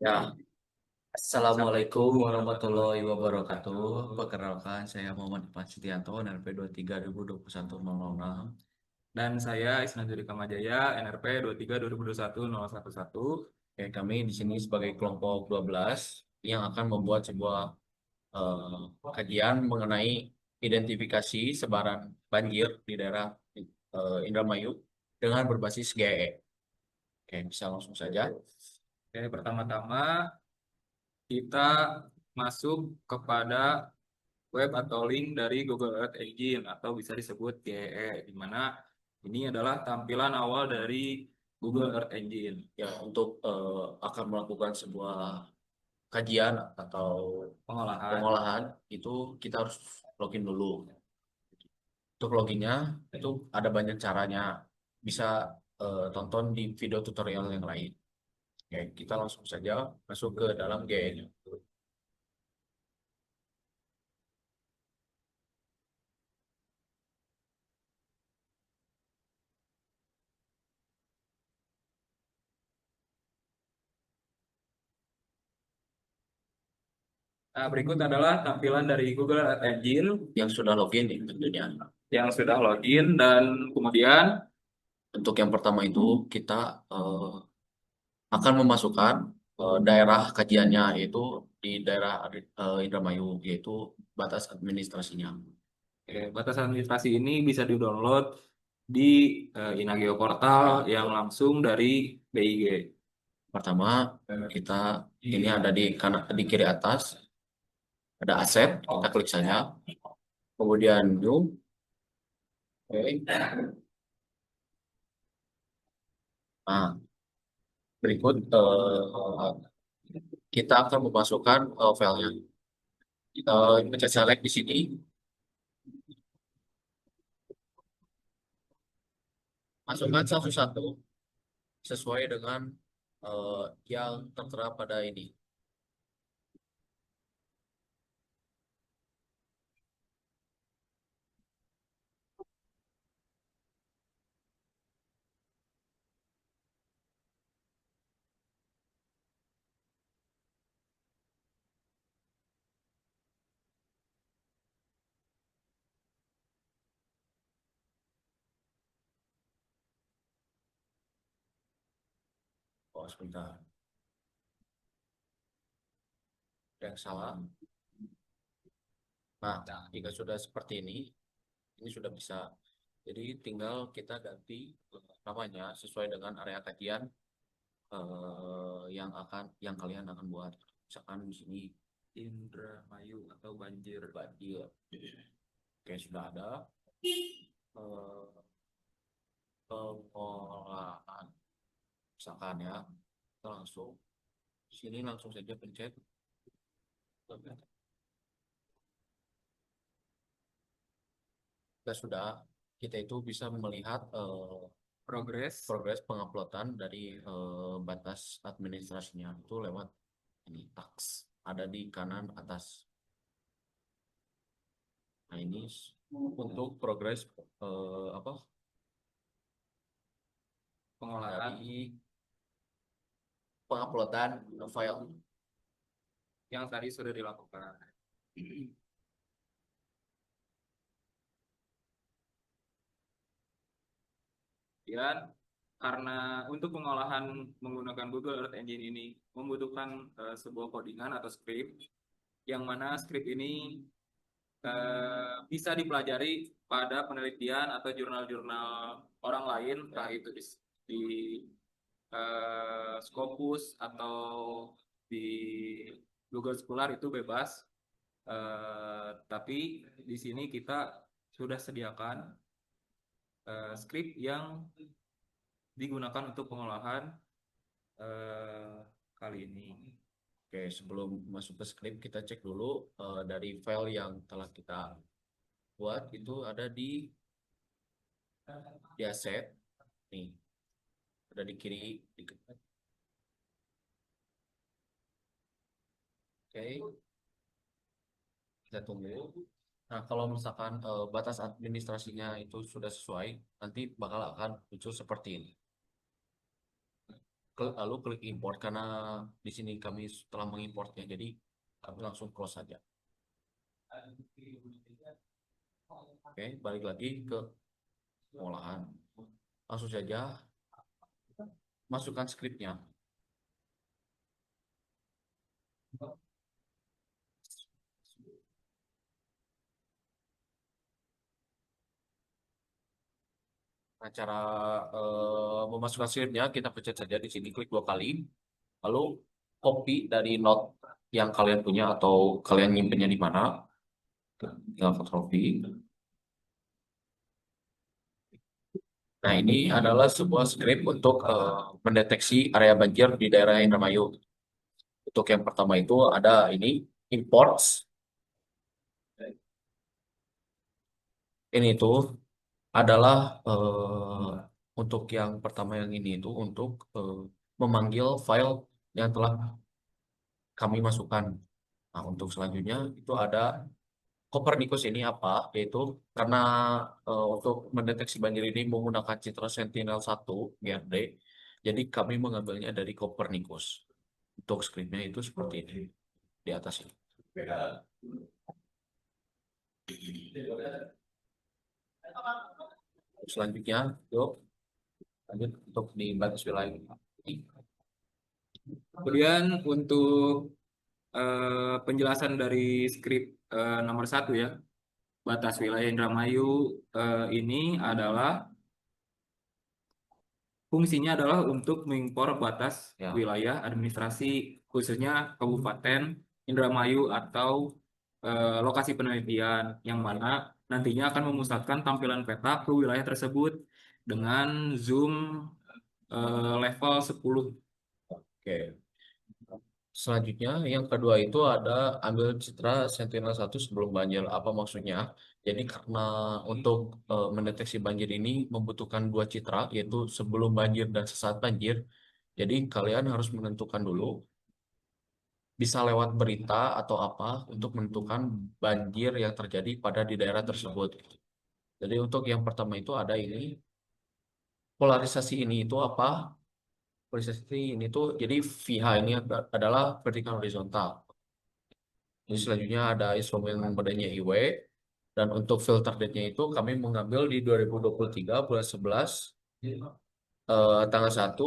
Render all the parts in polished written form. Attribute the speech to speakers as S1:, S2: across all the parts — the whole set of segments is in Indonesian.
S1: Ya, Assalamualaikum warahmatullahi wabarakatuh. Perkenalkan, saya Muhammad Ipan Setianto, NRP 23 2021 006.
S2: Dan saya Isnanduri Kamajaya, NRP 23 2021 011.
S1: Oke, kami di sini sebagai kelompok 12 yang akan membuat sebuah kajian mengenai identifikasi sebaran banjir di daerah Indramayu dengan berbasis GE. Oke, bisa langsung saja.
S2: Oke, pertama-tama kita masuk kepada web atau link dari Google Earth Engine atau bisa disebut GEE, di mana ini adalah tampilan awal dari Google Earth Engine.
S1: Ya, untuk akan melakukan sebuah kajian atau
S2: Pengolahan.
S1: pengolahan itu kita harus login dulu. Untuk loginnya itu ada banyak caranya. Bisa tonton di video tutorial yang lain. Oke, kita langsung saja masuk ke dalam GE-nya.
S2: Nah, berikut adalah tampilan dari Google Earth Engine
S1: Yang sudah login nih tentunya.
S2: yang sudah login, dan kemudian
S1: Untuk yang pertama itu kita akan memasukkan daerah kajiannya yaitu di daerah Indramayu yaitu batas administrasinya.
S2: batas administrasi ini bisa di-download di Inageo Portal yang langsung dari BIG.
S1: Pertama kita ini ada di kanan di kiri atas ada aset, kita klik saja. Kemudian new. Oke. Nah, berikut kita akan memasukkan filenya. Kita pencet select di sini. Masukkan satu-satu sesuai dengan yang tertera pada ini. Oh, sebentar. Ada yang salah. Nah, jika sudah seperti ini sudah bisa. Jadi tinggal kita ganti namanya sesuai dengan area kajian yang kalian akan buat. Misalkan di sini
S2: Indramayu atau banjir.
S1: banjir. Oke, sudah ada eh, pengolahan. Misalkan ya, kita langsung di sini langsung saja pencet. Kita sudah kita itu bisa melihat
S2: Progres.
S1: progres penguploadan dari batas administrasinya itu lewat ini tax ada di kanan atas. Nah ini untuk progres apa
S2: Pengolahan
S1: dari penguploadan file.
S2: yang tadi sudah dilakukan. Dan karena untuk pengolahan menggunakan Google Earth Engine ini membutuhkan sebuah codingan atau script, yang mana script ini bisa dipelajari pada penelitian atau jurnal-jurnal orang lain, entah itu di Scopus atau di Google Scholar, itu bebas. Tapi di sini kita sudah sediakan script yang digunakan untuk pengolahan eh, kali ini.
S1: Oke, sebelum masuk ke script kita cek dulu dari file yang telah kita buat itu ada di asset nih, ada di kiri di, oke, kita tunggu. Nah, kalau misalkan batas administrasinya itu sudah sesuai, nanti bakal akan muncul seperti ini. lalu klik import karena di sini kami telah mengimportnya, jadi kami langsung close saja. Oke, balik lagi ke pengolahan. Langsung saja masukkan skripnya. Nah, cara memasukkan skripnya kita pencet saja di sini, klik 2 kali, lalu copy dari note yang kalian punya atau kalian nyimpennya di mana, tinggal Ctrl V. Nah, ini adalah sebuah script untuk mendeteksi area banjir di daerah Indramayu. Untuk yang pertama itu ada ini imports. Ini tuh adalah untuk yang pertama yang ini itu untuk memanggil file yang telah kami masukkan. Nah, untuk selanjutnya itu ada Copernicus ini apa? Yaitu karena untuk mendeteksi banjir ini menggunakan citra Sentinel-1 GRD, jadi kami mengambilnya dari Copernicus. Untuk skripnya itu seperti ini di atas ini. Selanjutnya, yuk lanjut untuk di batas wilayah.
S2: Kemudian untuk penjelasan dari skrip nomor 1 ya, batas wilayah Indramayu ini adalah fungsinya adalah untuk mengimpor batas
S1: Ya.
S2: wilayah administrasi khususnya Kabupaten Indramayu atau lokasi penelitian yang mana nantinya akan memusatkan tampilan peta ke wilayah tersebut dengan zoom level 10.
S1: Oke. Selanjutnya, yang kedua itu ada ambil citra Sentinel-1 sebelum banjir. Apa maksudnya? Jadi karena untuk mendeteksi banjir ini membutuhkan 2 citra, yaitu sebelum banjir dan sesaat banjir. Jadi kalian harus menentukan dulu, bisa lewat berita atau apa, untuk menentukan banjir yang terjadi pada di daerah tersebut. Jadi untuk yang pertama itu ada ini, polarisasi ini itu apa? Polarisasi ini tuh, jadi VH ini adalah vertikal horizontal. Jadi selanjutnya ada instrumen modelnya IW. Dan untuk filter date-nya itu kami mengambil di 2023 bulan 11 tanggal 1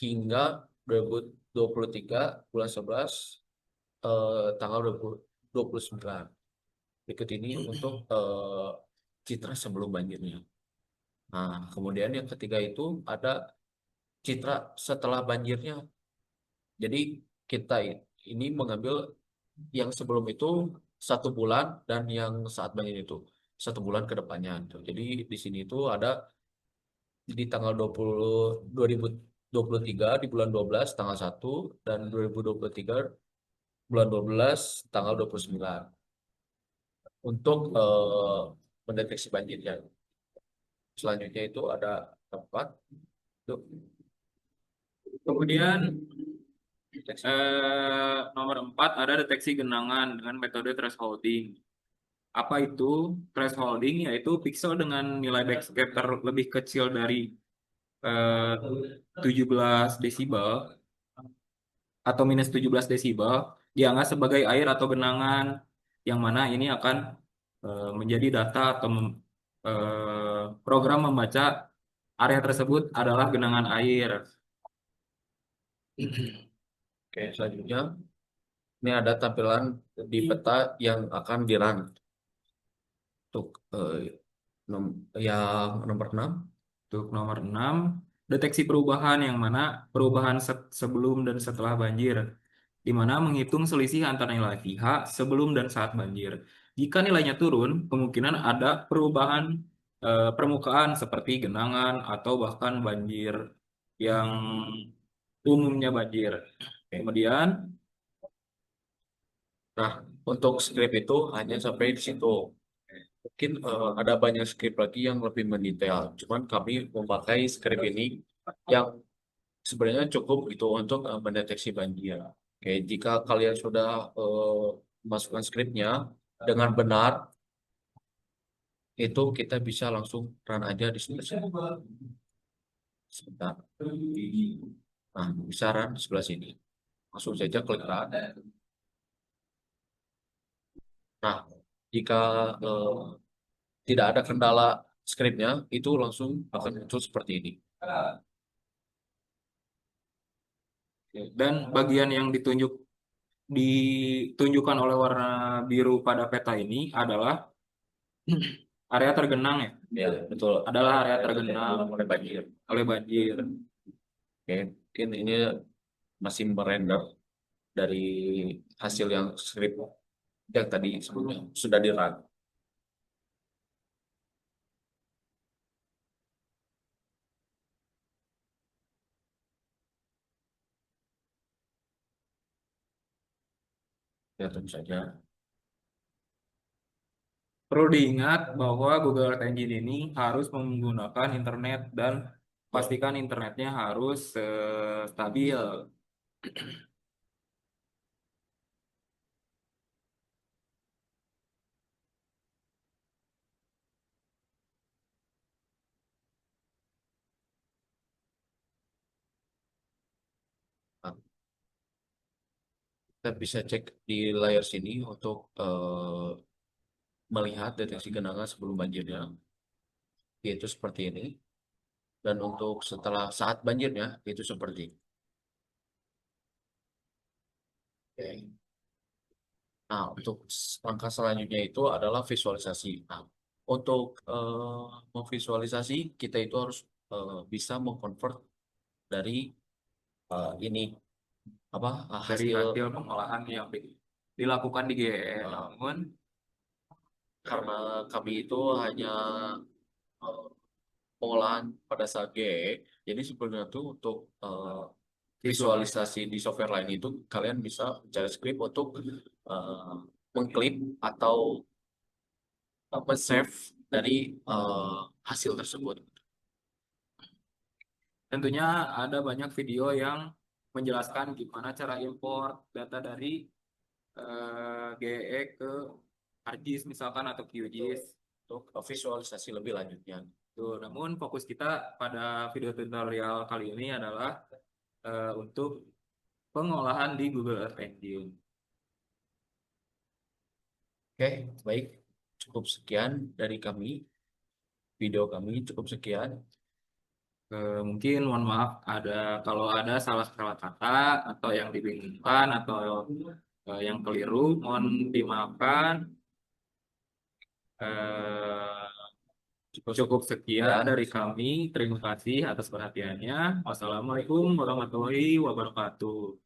S1: hingga 2023 bulan 11 tanggal 29. Berikut ini untuk citra sebelum banjirnya. Nah, kemudian yang ketiga itu ada citra setelah banjirnya. Jadi kita ini mengambil yang sebelum itu 1 bulan dan yang saat banjir itu 1 bulan ke depannya. Jadi di sini itu ada di tanggal 2023 di bulan 12 tanggal 1 dan 2023 bulan 12 tanggal 29 untuk mendeteksi banjirnya. Selanjutnya itu ada tempat. Tuh,
S2: Kemudian nomor 4 ada deteksi genangan dengan metode thresholding. Apa itu thresholding? Yaitu pixel dengan nilai backscatter lebih kecil dari 17 desibel atau minus 17 desibel dianggap sebagai air atau genangan, yang mana ini akan menjadi data atau program membaca area tersebut adalah genangan air.
S1: oke, selanjutnya ini ada tampilan di peta yang akan di-run untuk yang nomor 6.
S2: Untuk nomor 6, deteksi perubahan yang mana perubahan sebelum dan setelah banjir, di mana menghitung selisih antara nilai pH sebelum dan saat banjir. Jika nilainya turun, kemungkinan ada perubahan permukaan seperti genangan atau bahkan banjir yang umumnya banjir. Kemudian,
S1: Nah, untuk script itu hanya sampai di situ. Mungkin ada banyak script lagi yang lebih mendetail. Cuman kami memakai script ini yang sebenarnya cukup gitu untuk mendeteksi banjir. Oke, jika kalian sudah masukkan skripnya dengan benar, itu kita bisa langsung run aja di sini. Sebentar. Nah, bisa run di sebelah sini. Langsung saja klik run. Nah, jika eh, tidak ada kendala scriptnya, itu langsung akan muncul seperti ini.
S2: Dan bagian yang ditunjukkan oleh warna biru pada peta ini adalah area tergenang ya,
S1: Ya, betul.
S2: adalah area tergenang
S1: Oleh banjir.
S2: oleh banjir.
S1: Oke, mungkin ini masih merender dari hasil yang script yang tadi sebelumnya sudah di run. Ya, tentu saja.
S2: Perlu diingat bahwa Google Earth Engine ini harus menggunakan internet dan pastikan internetnya harus stabil.
S1: Nah, kita bisa cek di layar sini untuk melihat deteksi genangan sebelum banjirnya, yaitu seperti ini. Dan untuk setelah saat banjirnya, itu seperti ini. Oke. Nah, untuk langkah selanjutnya itu adalah visualisasi. Nah, untuk memvisualisasi, kita itu harus bisa mengkonvert dari ini apa
S2: Dari
S1: hasil
S2: hasil pengolahan yang dilakukan di GEE.
S1: uh,
S2: Namun
S1: karena kami itu hanya uh, pengolahan pada saat GE, jadi sebenarnya tuh untuk visualisasi di software lain itu kalian bisa mencari script untuk uh, mengklip atau men-save dari hasil tersebut.
S2: tentunya ada banyak video yang menjelaskan gimana cara import data dari GE ke ArcGIS misalkan atau QGIS.
S1: Untuk visualisasi lebih lanjutnya.
S2: Tuh, namun fokus kita pada video tutorial kali ini adalah untuk pengolahan di Google Earth Engine.
S1: Oke, baik. Cukup sekian dari kami. Video kami cukup sekian.
S2: Mungkin mohon maaf kalau ada salah-salah kata atau yang dibingungkan atau yang keliru, mohon dimaafkan. Eh, Cukup sekian dari kami. Terima kasih atas perhatiannya. Wassalamualaikum warahmatullahi wabarakatuh.